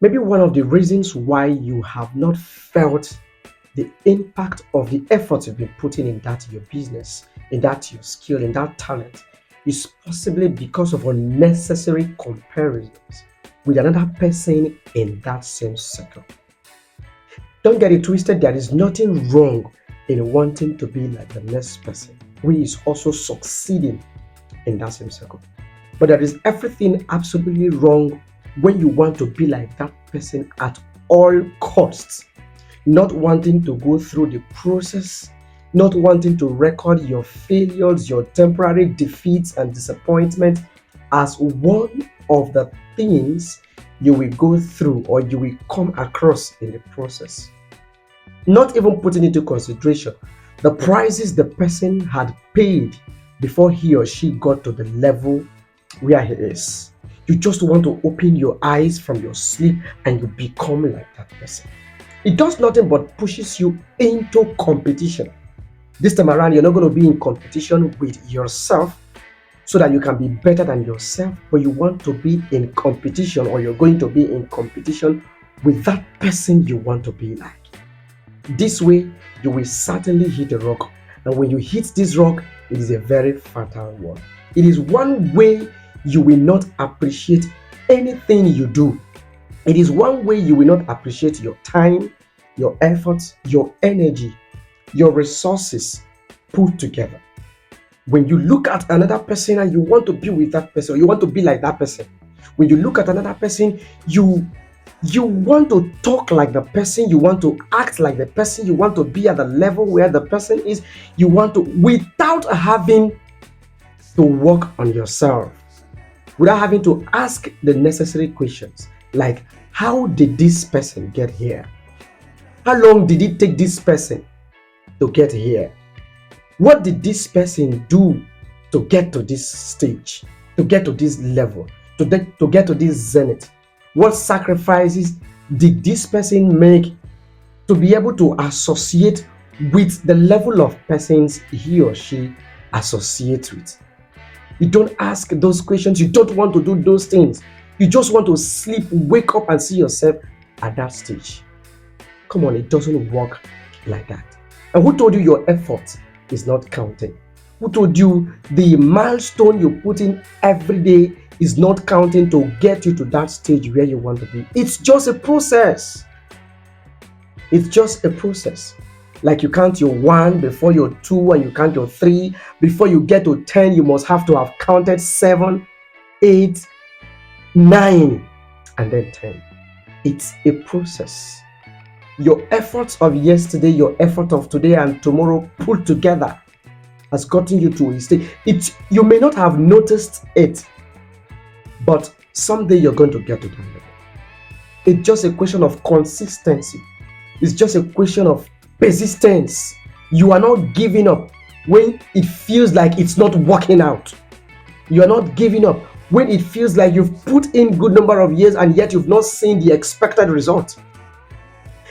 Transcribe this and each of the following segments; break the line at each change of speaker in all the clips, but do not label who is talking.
Maybe one of the reasons why you have not felt the impact of the effort you've been putting in that your business, in that your skill, in that talent is possibly because of unnecessary comparisons with another person in that same circle. Don't get it twisted, there is nothing wrong in wanting to be like the next person who is also succeeding in that same circle. But there is everything absolutely wrong when you want to be like that person at all costs, not wanting to go through the process, not wanting to record your failures, your temporary defeats and disappointment as one of the things you will go through or you will come across in the process. Not even putting into consideration the prices the person had paid before he or she got to the level where he is. You just want to open your eyes from your sleep and you become like that person. It does nothing but pushes you into competition. This time around, you're not going to be in competition with yourself so that you can be better than yourself, but you want to be in competition, or you're going to be in competition with that person you want to be like. This way, you will certainly hit a rock. And when you hit this rock, it is a very fatal one. It is one way you will not appreciate anything you do. It is one way you will not appreciate your time, your efforts, your energy, your resources put together. When you look at another person and you want to be with that person, or you want to be like that person, when you look at another person, you want to talk like the person, you want to act like the person, you want to be at the level where the person is, you want to, without having to work on yourself, without having to ask the necessary questions like, how did this person get here? How long did it take this person to get here? What did this person do to get to this stage, to get to this level, to get to this zenith? What sacrifices did this person make to be able to associate with the level of persons he or she associates with? You don't ask those questions. You don't want to do those things. You just want to sleep, wake up, and see yourself at that stage. Come on, it doesn't work like that. And who told you your effort is not counting? Who told you the milestone you put in every day is not counting to get you to that stage where you want to be? It's just a process. It's just a process. Like you count your 1 before your 2, and you count your 3. Before you get to 10, you must have to have counted 7, 8, 9, and then 10. It's a process. Your efforts of yesterday, your effort of today and tomorrow put together has gotten you to a stage. You may not have noticed it, but someday you're going to get to that level. It's just a question of consistency. It's just a question of persistence. You are not giving up when it feels like it's not working out. You are not giving up when it feels like you've put in good number of years and yet you've not seen the expected result.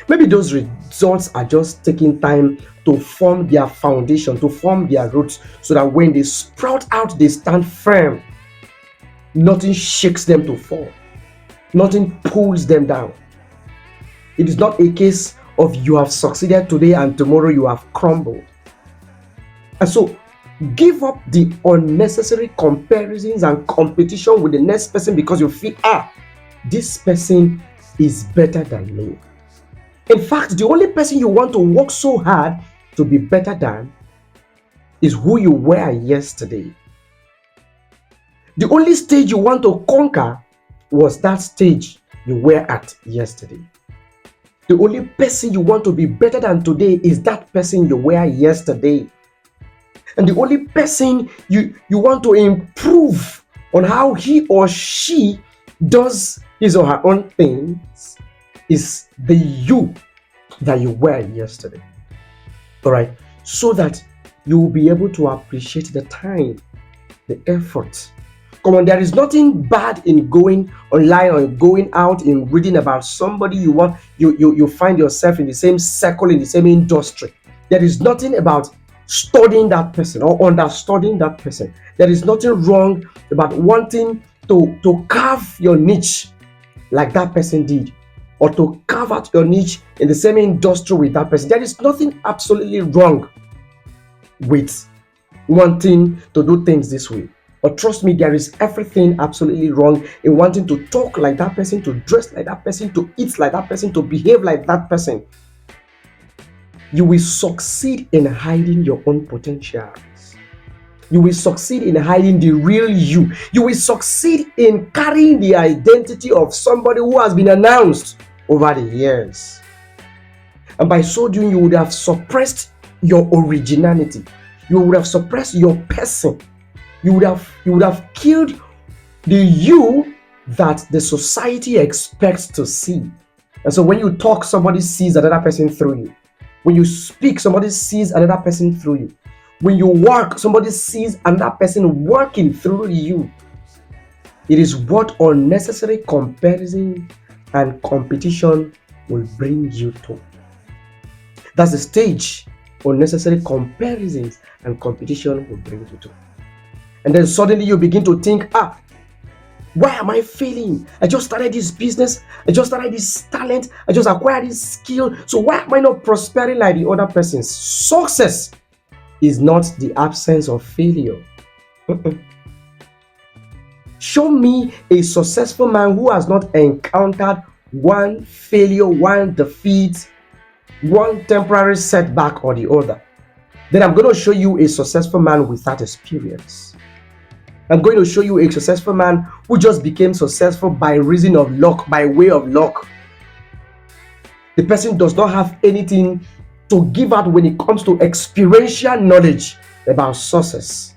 Maybe those results are just taking time to form their foundation, to form their roots, so that when they sprout out, they stand firm. Nothing shakes them to fall. Nothing pulls them down. It is not a case of you have succeeded today and tomorrow you have crumbled. And so, give up the unnecessary comparisons and competition with the next person because you feel, this person is better than me. In fact, the only person you want to work so hard to be better than is who you were yesterday. The only stage you want to conquer was that stage you were at yesterday. The only person you want to be better than today is that person you were yesterday. And the only person you want to improve on how he or she does his or her own things is the you that you were yesterday. All right, so that you will be able to appreciate the time, the effort. Come on, there is nothing bad in going online or going out and reading about somebody you find yourself in the same circle, in the same industry. There is nothing about studying that person or understudying that person. There is nothing wrong about wanting to carve your niche like that person did, or to carve out your niche in the same industry with that person. There is nothing absolutely wrong with wanting to do things this way. But trust me, there is everything absolutely wrong in wanting to talk like that person, to dress like that person, to eat like that person, to behave like that person. You will succeed in hiding your own potentials. You will succeed in hiding the real you. You will succeed in carrying the identity of somebody who has been announced over the years. And by so doing, you would have suppressed your originality. You would have suppressed your person. You would have killed the you that the society expects to see. And so when you talk, somebody sees another person through you. When you speak, somebody sees another person through you. When you work, somebody sees another person working through you. It is what unnecessary comparison and competition will bring you to. That's the stage unnecessary comparisons and competition will bring you to. And then suddenly you begin to think, why am I failing? I just started this business. I just started this talent. I just acquired this skill. So why am I not prospering like the other persons? Success is not the absence of failure. Show me a successful man who has not encountered one failure, one defeat, one temporary setback or the other. Then I'm going to show you a successful man without experience. I'm going to show you a successful man who just became successful by reason of luck, by way of luck. The person does not have anything to give out when it comes to experiential knowledge about success.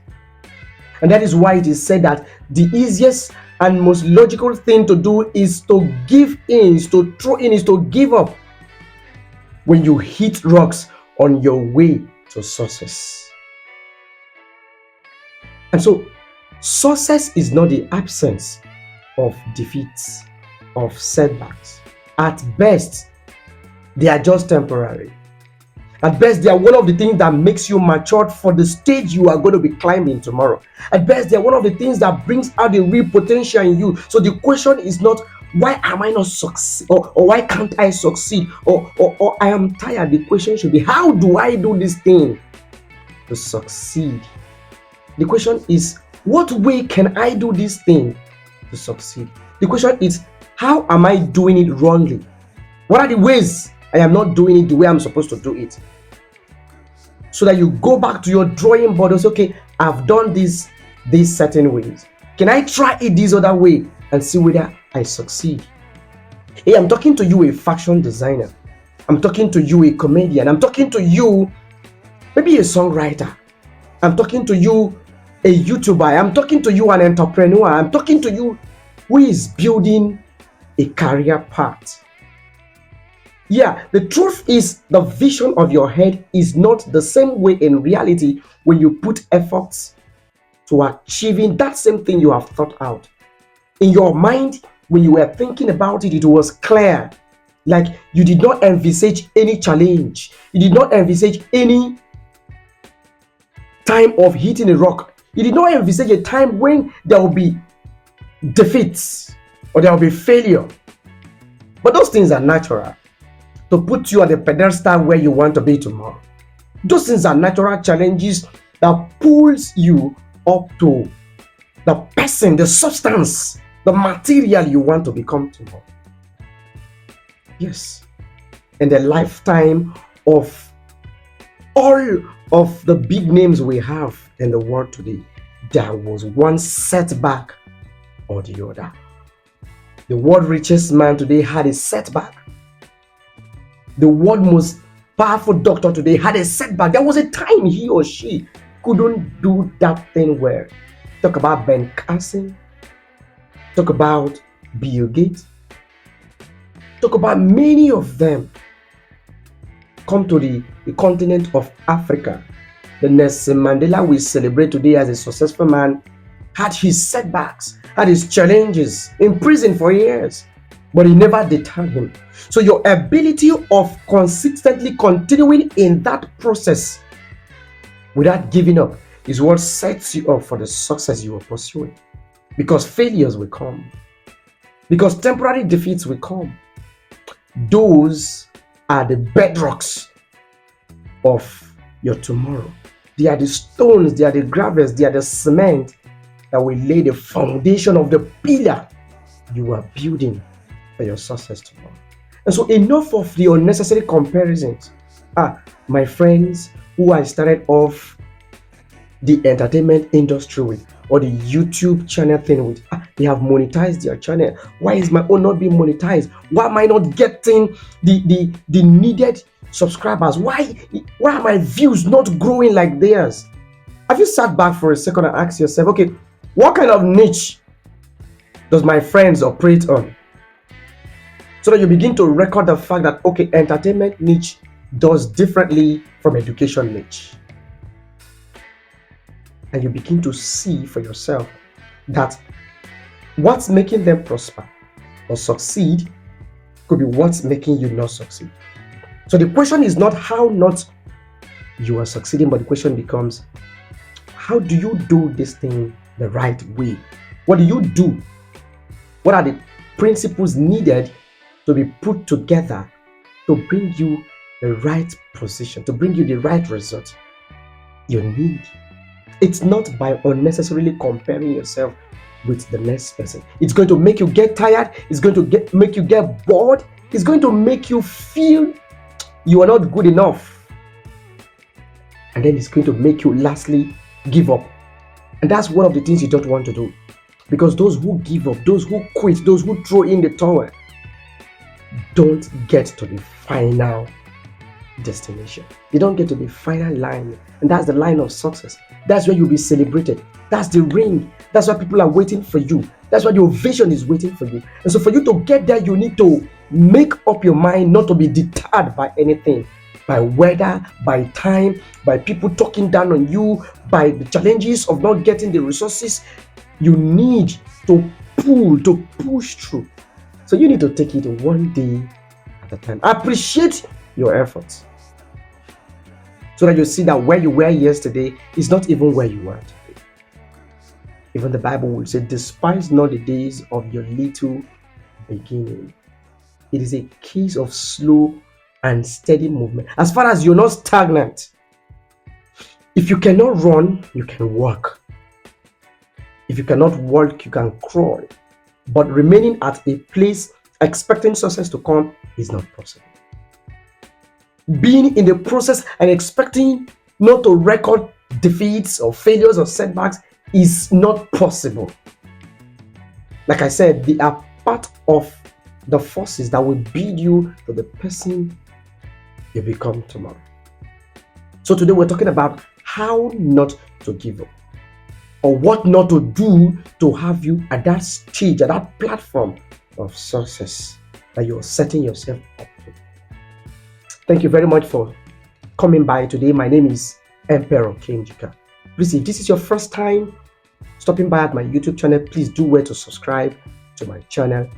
And that is why it is said that the easiest and most logical thing to do is to give in, is to throw in, is to give up when you hit rocks on your way to success. And so, success is not the absence of defeats, of setbacks. At best, they are just temporary. At best, they are one of the things that makes you matured for the stage you are going to be climbing tomorrow. At best, they are one of the things that brings out the real potential in you. So the question is not, why am I not succeed, or why can't I succeed, or I am tired. The question should be, how do I do this thing to succeed? The question is, what way can I do this thing to succeed? The question is, how am I doing it wrongly? What are the ways I am not doing it the way I'm supposed to do it? So that you go back to your drawing board and say, okay, I've done this these certain ways. Can I try it this other way and see whether I succeed? Hey, I'm talking to you, a fashion designer. I'm talking to you, a comedian. I'm talking to you, maybe a songwriter. I'm talking to you, a YouTuber. I'm talking to you, an entrepreneur. I'm talking to you who is building a career path. Yeah, the truth is the vision of your head is not the same way in reality when you put efforts to achieving that same thing you have thought out. In your mind, when you were thinking about it, it was clear. Like you did not envisage any challenge. You did not envisage any time of hitting a rock. You did not envisage a time when there will be defeats or there will be failure. But those things are natural to put you on the pedestal where you want to be tomorrow. Those things are natural challenges that pulls you up to the person, the substance, the material you want to become tomorrow. Yes. In the lifetime of all of the big names we have in the world today, there was one setback or the other. The world richest man today had a setback. The world most powerful doctor today had a setback. There was a time he or she couldn't do that thing well. Talk about Ben Carson. Talk about Bill Gates. Talk about many of them. Come to the continent of Africa. The Nelson Mandela we celebrate today as a successful man had his setbacks, had his challenges, in prison for years, but it never deterred him. So your ability of consistently continuing in that process without giving up is what sets you up for the success you are pursuing. Because failures will come. because temporary defeats will come. Those are the bedrocks of your tomorrow. They are the stones, they are the gravels, they are the cement that will lay the foundation of the pillar you are building for your success tomorrow. And so, enough of the unnecessary comparisons. My friends who I started off the entertainment industry with, or the YouTube channel thing with, they have monetized their channel. Why is my own not being monetized? Why am I not getting the needed subscribers? Why are my views not growing like theirs? Have you sat back for a second and asked yourself, okay, what kind of niche does my friends operate on? So that you begin to record the fact that, okay, entertainment niche does differently from education niche. And you begin to see for yourself that what's making them prosper or succeed could be what's making you not succeed. So the question is not how not you are succeeding, but the question becomes, how do you do this thing the right way? What do you do? What are the principles needed to be put together to bring you the right position, to bring you the right result you need? It's not by unnecessarily comparing yourself with the next person. It's going to make you get tired. It's going to make you get bored. It's going to make you feel you are not good enough. And then it's going to make you lastly give up. And that's one of the things you don't want to do. Because those who give up, those who quit, those who throw in the towel, don't get to the final destination. They don't get to the final line. And that's the line of success. That's where you'll be celebrated. That's the ring. That's why people are waiting for you. That's why your vision is waiting for you. And so for you to get there, you need to make up your mind not to be deterred by anything, by weather, by time, by people talking down on you, by the challenges of not getting the resources. You need to push through. So you need to take it one day at a time. Appreciate your efforts, so that you see that where you were yesterday is not even where you are today. Even the Bible will say, despise not the days of your little beginning. It is a case of slow and steady movement. As far as you're not stagnant, if you cannot run, you can walk. If you cannot walk, you can crawl. But remaining at a place expecting success to come is not possible. Being in the process and expecting not to record defeats or failures or setbacks is not possible. Like I said, they are part of the forces that will build you to the person you become tomorrow. So today we're talking about how not to give up, or what not to do to have you at that stage, at that platform of success that you're setting yourself up to. Thank you very much for coming by today. My name is Emperor Kemjika. Please, if this is your first time stopping by at my YouTube channel, please do well to subscribe to my channel.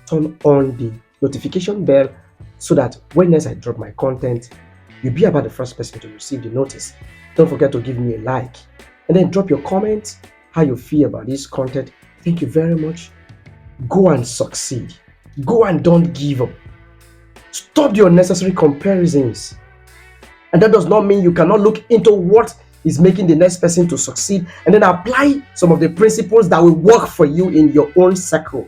Turn on the notification bell so that when I drop my content, you'll be about the first person to receive the notice. Don't forget to give me a like and then drop your comments, how you feel about this content. Thank you very much. Go and succeed. Go and don't give up. Stop the unnecessary comparisons. And that does not mean you cannot look into what is making the next person to succeed and then apply some of the principles that will work for you in your own circle.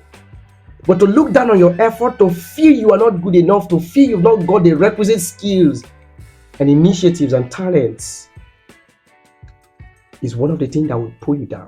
But to look down on your effort, to feel you are not good enough, to feel you've not got the requisite skills and initiatives and talents, is one of the things that will pull you down.